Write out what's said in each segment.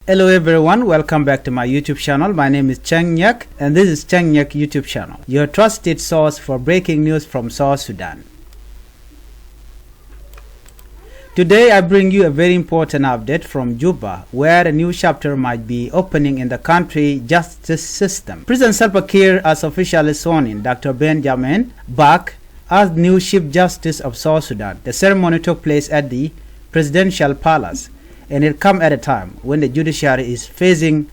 Hello everyone, welcome back to my YouTube channel. My name is Cheng Nyak and this is Cheng Nyak YouTube channel, your trusted source for breaking news from South Sudan. Today I bring you a very important update from Juba, where a new chapter might be opening in the country justice system. President Salva Kiir has officially sworn in Dr. Benjamin Baak as new Chief Justice of South Sudan. The ceremony took place at the Presidential Palace, and it come at a time when the judiciary is facing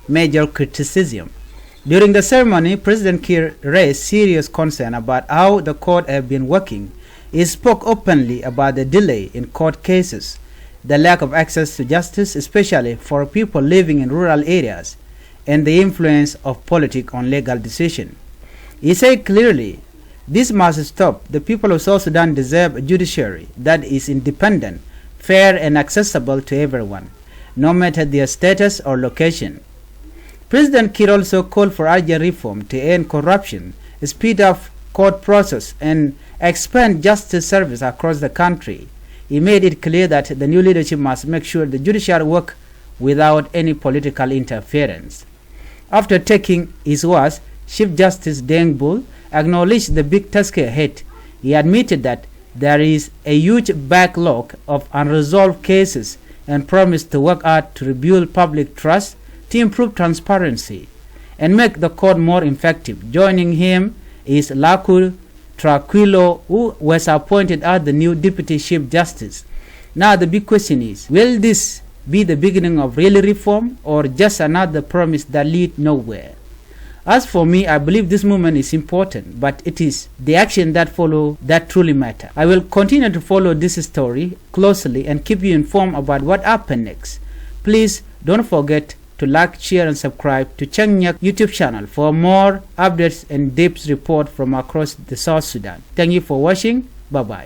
major criticism. During the ceremony, President Kiir raised serious concern about how the court have been working. He spoke openly about the delay in court cases, the lack of access to justice, especially for people living in rural areas, and the influence of politics on legal decisions. He said clearly, this must stop. The people of South Sudan deserve a judiciary that is independent, fair and accessible to everyone, no matter their status or location. President Kiir also called for urgent reform to end corruption, speed up court process, and expand justice service across the country. He made it clear that the new leadership must make sure the judiciary work without any political interference. After taking his words, Chief Justice Dengbull acknowledged the big task ahead. He admitted that there is a huge backlog of unresolved cases and promised to work hard to rebuild public trust, to improve transparency, and make the court more effective. Joining him is Laku Tranquiloa, who was appointed as the new Deputy Chief Justice. Now the big question is, will this be the beginning of real reform or just another promise that leads nowhere? As for me, I believe this movement is important, but it is the action that follow that truly matter. I will continue to follow this story closely and keep you informed about what happens next. Please don't forget to like, share and subscribe to Cheng Nyak YouTube channel for more updates and depth report from across the South Sudan. Thank you for watching. Bye-bye.